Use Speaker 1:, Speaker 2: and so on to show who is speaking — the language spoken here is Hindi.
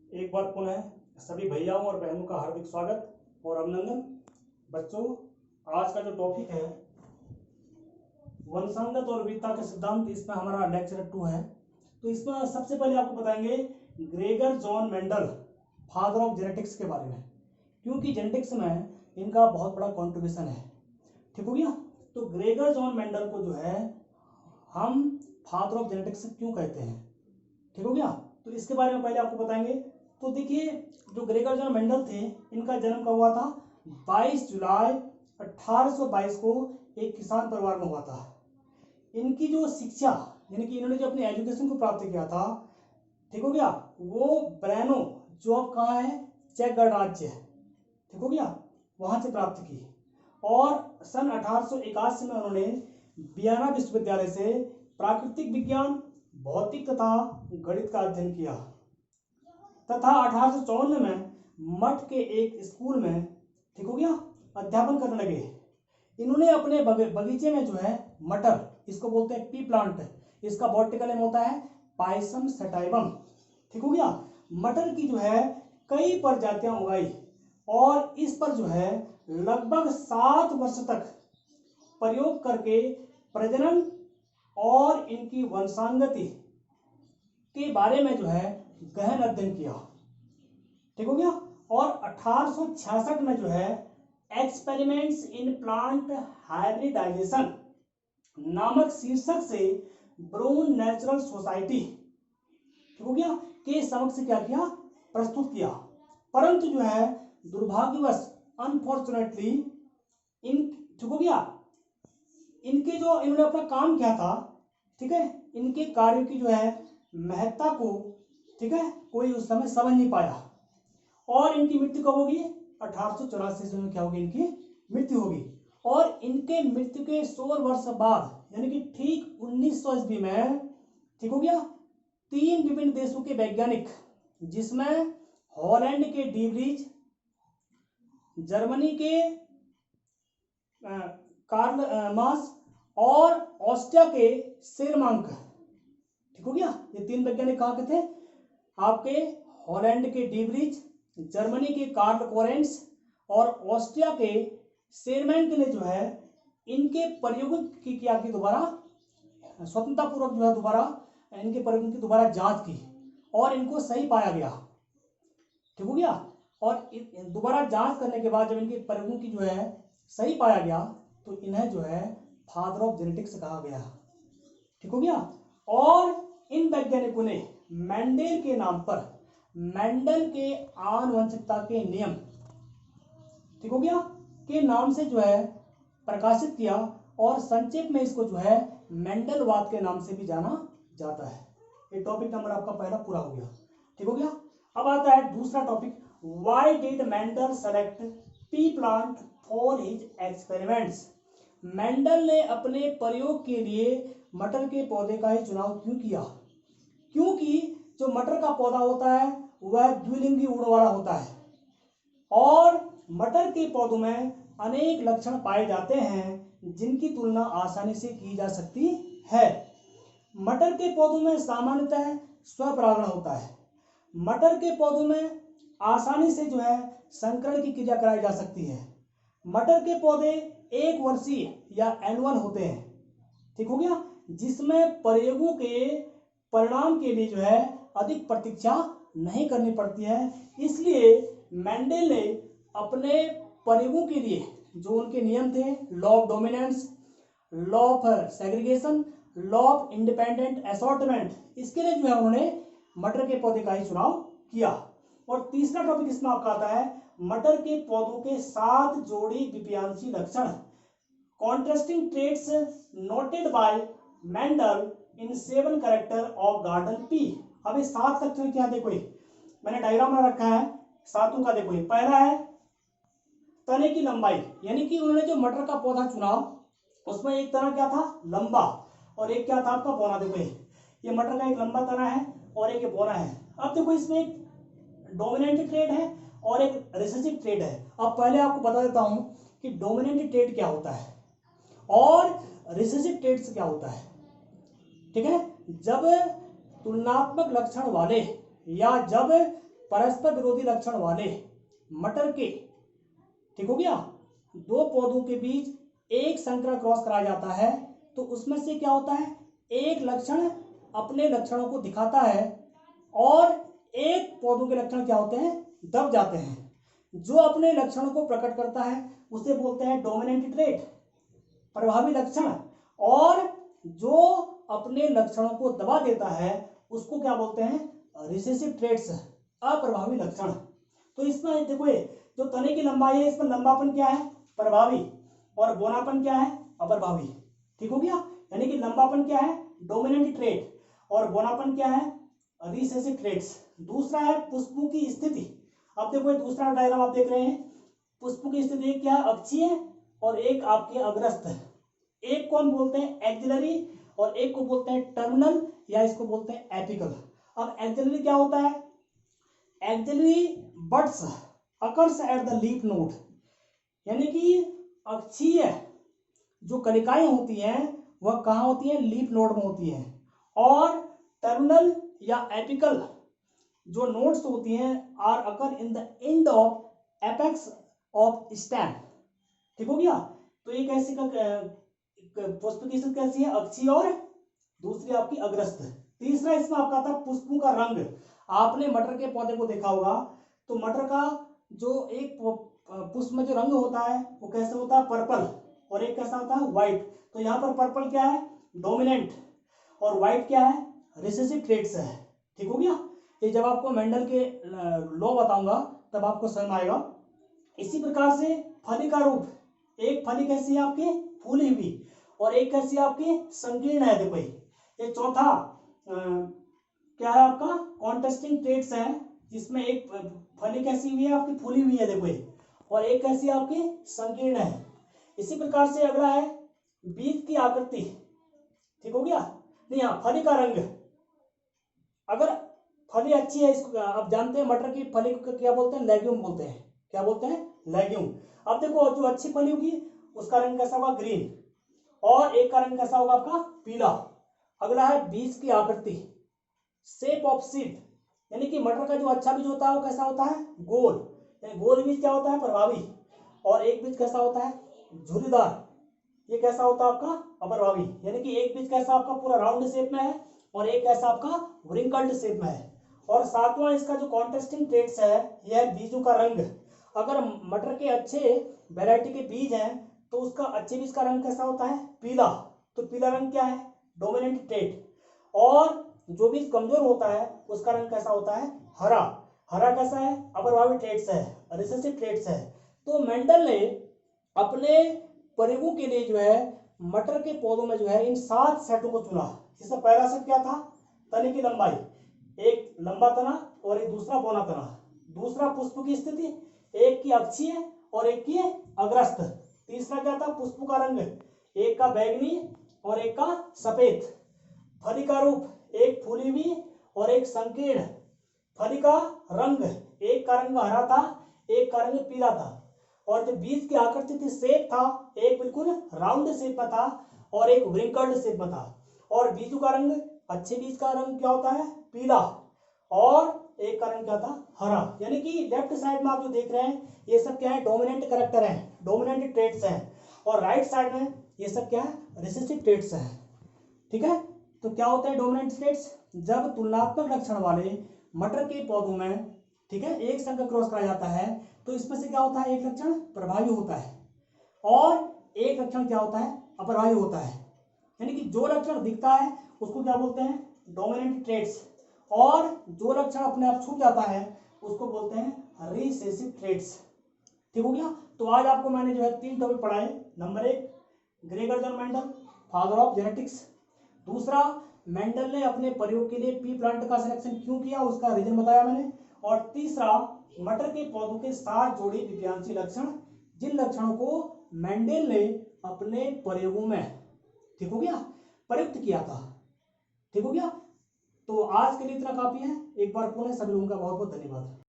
Speaker 1: एक बार पुनः सभी भैयाओं और बहनों का हार्दिक स्वागत और अभिनंदन। बच्चों, आज का जो टॉपिक है वंशांगत और विविधता के सिद्धांत, इसमें हमारा लेक्चर 2 है। तो इसमें सबसे पहले आपको बताएंगे Gregor John Mendel, father of genetics के बारे में, क्योंकि जेनेटिक्स में इनका बहुत बड़ा कॉन्ट्रीब्यूशन है। ठीक हो गया। तो ग्रेगर जॉन मेंडल को जो है हम फादर ऑफ जेनेटिक्स क्यों कहते हैं, ठीक हो गया। तो इसके बारे में पहले आपको बताएंगे। तो देखिए, जो ग्रेगर जॉन मेंडल थे, इनका जन्म कब हुआ था? 22 जुलाई 1822 को एक किसान परिवार में हुआ था। इनकी जो शिक्षा, यानी कि इन्होंने जो अपनी एजुकेशन को प्राप्त किया था, ठीक हो गया, वो ब्रेनो, जो अब कहाँ है, चेक गणराज्य है, ठीक हो गया, वहां से प्राप्त की। और सन 1881 में उन्होंने वियना विश्वविद्यालय से प्राकृतिक विज्ञान, भौतिक तथा गणित का अध्ययन किया तथा 1854 में मठ के एक स्कूल में, ठीक हो गया, अध्यापन करने लगे। इन्होंने अपने बगीचे में जो है मटर, इसको बोलते हैं पी प्लांट, इसका बॉटनिकल नेम होता है पायसम सटाइवम, ठीक हो गया। मटर की जो है कई प्रजातियां उगाई और इस पर जो है लगभग 7 वर्ष तक प्रयोग करके प्रजनन और इनकी वंशांगति के बारे में जो है गहन अध्ययन किया, ठीक हो गया। और 1866 में जो है एक्सपेरिमेंट्स इन प्लांट हाइब्रिडाइजेशन नामक शीर्षक से ब्राउन नेचुरल सोसाइटी, ठीक हो गया, के समक्ष क्या किया, प्रस्तुत किया। परंतु जो है दुर्भाग्यवश, अनफॉर्चुनेटली, ठीक हो गया, इनके जो इन्होंने अपना काम किया था, ठीक है, इनके कार्यों की जो है महत्ता को, ठीक है, कोई उस समय समझ नहीं पाया और इनकी मृत्यु कब होगी? 1884 में क्या होगी, इनकी मृत्यु होगी। और इनके मृत्यु के 100 वर्ष बाद, यानी कि ठीक 1900 ईस्वी में, ठीक हो गया, 3 विभिन्न देशों के वैज्ञानिक, जिसमें हॉलैंड के डीब्रीज, जर्मनी के कार्ल मास और ऑस्ट्रिया के शेरमांक, ठीक हो गया, ये 3 वैज्ञानिक कहाँ के थे? आपके हॉलैंड के डीब्रीज, जर्मनी के कार्ल कोरेंस और ऑस्ट्रिया के शेरमैंक ने जो है इनके प्रयोगों की क्या की, दोबारा स्वतंत्रतापूर्वक जो है दोबारा इनके प्रयोगों की दोबारा जांच की और इनको सही पाया गया, ठीक हो गया। और दोबारा जांच करने के बाद जब इनके प्रयोगों की जो है सही पाया गया तो इन्हें जो है फादर ऑफ जेनेटिक्स कहा गया, ठीक हो गया। और इन वैज्ञानिकों ने मेंडेल के नाम पर मेंडल के आनुवंशिकता के नियम, ठीक हो गया, के नाम से जो है प्रकाशित किया और संक्षेप में इसको जो है मेंडलवाद के नाम से भी जाना जाता है। ये टॉपिक नंबर आपका पहला पूरा हो गया, ठीक हो गया। अब आता है दूसरा topic, why did Mendel select P plant for his experiments. Mendel ने अपने प्रयोग के लिए मटर के पौधे का ही चुनाव क्यों किया? क्योंकि जो मटर का पौधा होता है वह द्विलिंगी उड़ वाला होता है और मटर के पौधों में अनेक लक्षण पाए जाते हैं जिनकी तुलना आसानी से की जा सकती है। मटर के पौधों में सामान्यतः स्वपरागण होता है। मटर के पौधों में आसानी से जो है संकरण की क्रिया कराई जा सकती है। मटर के पौधे 1 वर्षीय या एनुअल होते हैं, ठीक हो गया, जिसमें प्रयोगों के परिणाम के लिए जो है अधिक प्रतीक्षा नहीं करनी पड़ती है। इसलिए मेंडेल ने अपने प्रयोगों के लिए जो उनके नियम थे, law of dominance, law of segregation, law of independent assortment, इसके लिए जो है उन्होंने मटर के पौधे का ही चुनाव किया। और तीसरा टॉपिक इसमें आपका आता है मटर के पौधों के 7 जोड़ी विपियांशी लक्षण, contrasting traits noted bye Mendel in 7 character of garden pea. अब ये 7 लक्षण क्या, देखो मैंने डायग्राम बना रखा है सातों का। देखो, पहला है तने की लंबाई, यानी कि उन्होंने जो मटर का पौधा चुना उसमें एक तना क्या था, लंबा, और एक क्या था आपका बौना। देखो ये मटर का एक लंबा तना है और एक बौना है। अब देखो इसमें एक डोमिनेंट ट्रेट है और एक रिसेसिव ट्रेट है। अब पहले आपको बता देता हूं कि डोमिनेंट ट्रेट क्या होता है और रिसेसिव ट्रेट क्या होता है, ठीक है। जब तुलनात्मक लक्षण वाले या जब परस्पर विरोधी लक्षण वाले मटर के, ठीक हो गया, दो पौधों के बीच एक संकर क्रॉस कराया जाता है तो उसमें से क्या होता है, एक लक्षण अपने लक्षणों को दिखाता है और एक पौधों के लक्षण क्या होते हैं, दब जाते हैं। जो अपने लक्षणों को प्रकट करता है उसे बोलते हैं डोमिनेंट ट्रेट, प्रभावी लक्षण, और जो अपने लक्षणों को दबा देता है उसको क्या बोलते हैं, रिसेसिव ट्रेट्स, अप्रभावी लक्षण। तो इसमें देखो ये जो तने की लंबाई है इसमें लंबापन क्या है, प्रभावी, और बोनापन क्या है, अप्रभावी। ठीक हो गया, यानी कि लंबापन क्या है, डोमिनेंट ट्रेट, और बोनापन क्या है, रिसेसिव ट्रेट्स। दूसरा है पुष्पों की स्थिति। अब देखो दूसरा डायग्राम आप देख रहे हैं, पुष्पों की स्थिति क्या है, अक्षीय और एक आपके अग्रस्त। एक को हम बोलते हैं एक्सिलरी और एक को बोलते हैं टर्मिनल, या इसको बोलते हैं एपिकल। अब एक्सिलरी क्या होता है, axillary buds occurs at the leaf node, यानी कि अक्षीय जो कलिकाएं होती हैं वह कहाँ होती हैं, लीफ नोड में होती हैं, और टर्मिनल या एपिकल जो नोड्स होती हैं are occur in the end of apex of stem. ठीक हो गया, तो ये कैसी पुष्प की स्थिति कैसी है, अक्षीय और दूसरी आपकी अग्रस्त। तीसरा इसमें आपका था पुष्पों का रंग। आपने मटर के पौधे को देखा होगा तो मटर का जो एक पुष्प में जो रंग होता है वो कैसे होता है, पर्पल, और एक कैसा होता है, व्हाइट। तो यहाँ पर पर्पल क्या है, डोमिनेंट, और व्हाइट क्या है, रिसेसिव ट्रेट्स है। ठीक हो गया, ये जब आपको मेंडल के लॉ बताऊंगा तब आपको समझ आएगा। इसी प्रकार से फली का रूप, एक फली कैसी है आपकी, फूली हुई, और एक कैसी है आपकी, संकीर्ण है। देखो ये चौथा क्या है आपका, कॉन्टेस्टिंग ट्रेट्स है, जिसमें एक फली कैसी हुई है आपकी, फूली हुई है देखो ये, और एक कैसी है आपकी, संकीर्ण है। इसी प्रकार से अगला है बीज की आकृति। ठीक हो गया, नहीं हाँ, फली का रंग। अगर फली अच्छी है, इसको आप जानते हैं मटर की फली को क्या बोलते हैं, लेग्यूम बोलते हैं। क्या बोलते हैं, लेग्यूम। अब देखो जो अच्छी फली होगी उसका रंग कैसा होगा, ग्रीन, और एक का रंग कैसा होगा आपका, पीला। अगला है बीज की आकृति, शेप ऑफ सीड, यानी कि मटर का जो अच्छा बीज होता है वो कैसा होता है, गोल, गोल बीज क्या होता है, प्रभावी, और एक बीज कैसा होता है, झुर्रीदार, ये कैसा होता है आपका, अप्रभावी। यानी कि एक बीज कैसा आपका पूरा राउंड शेप में है और एक कैसा आपका व्रिंकल्ड शेप में है। और सातवां इसका जो कॉन्ट्रास्टिंग ट्रेट्स है यह है बीजों का रंग। अगर मटर के अच्छे वैरायटी के बीज हैं तो उसका अच्छे बीज का रंग कैसा होता है, पीला। तो पीला रंग क्या है, डोमिनेंट ट्रेट। और जो बीज कमजोर होता है उसका रंग कैसा होता है, हरा। हरा कैसा है, अप्रभावी ट्रेट्स है, रिसेसिव ट्रेट्स है। तो मेंडल ने अपने प्रयोगों के लिए जो है मटर के पौधों में जो है इन 7 सेटों को चुना। जिसमें पहला सेट क्या था, तने की लंबाई, एक लंबा तना और एक दूसरा बौना तना। दूसरा पुष्प की स्थिति, एक की अक्षीय और एक की अग्रस्त। तीसरा क्या था, पुष्प का रंग, एक का बैंगनी और एक का सफेद। फली का रूप, एक फूली हुई और एक संकीर्ण। फली का रंग, एक का रंग हरा था एक का रंग पीला था। और जो बीज की आकृति थी, शेप था, एक बिल्कुल राउंड शेप में था और एक व्रिंकल्ड शेप में था। और बीजों का रंग, अच्छे बीज का रंग क्या होता है, पीला, और एक का रंग क्या था, हरा। यानी कि लेफ्ट साइड में आप जो देख रहे हैं ये सब क्या है, डोमिनेंट कैरेक्टर है, डोमिनेंट ट्रेट्स हैं, और राइट साइड में ये सब क्या है, रिसेसिव ट्रेट्स हैं। ठीक है, तो क्या होता है डोमिनेंट ट्रेट्स, जब तुलनात्मक लक्षण वाले मटर के पौधों में, ठीक है, एक संकर क्रॉस कराया जाता है तो इसमें से क्या होता है, एक लक्षण प्रभावी होता है और एक लक्षण क्या होता है, अप्रभावी होता है। यानी कि जो लक्षण दिखता है उसको क्या बोलते हैं, डोमिनेंट ट्रेट्स, और जो लक्षण अपने आप छूट जाता है उसको बोलते हैं रिसेसिव ट्रेट्स। ठीक हो गया, तो आज आपको मैंने जो है 3 टॉपिक पढ़ाए। Number 1 Gregor John Mendel, father of genetics. दूसरा, मेंडल ने अपने प्रयोग के लिए पी प्लांट का सिलेक्शन क्यों किया उसका रीजन बताया मैंने। और तीसरा, मटर के पौधों के 7 जोड़ी विज्ञानशील लक्षण, जिन लक्षणों को मेंडल ने अपने प्रयोगों में, ठीक हो गया, प्रयुक्त किया था। ठीक हो गया, तो आज के लिए इतना काफी है। एक बार पुनः सभी लोगों का बहुत बहुत धन्यवाद।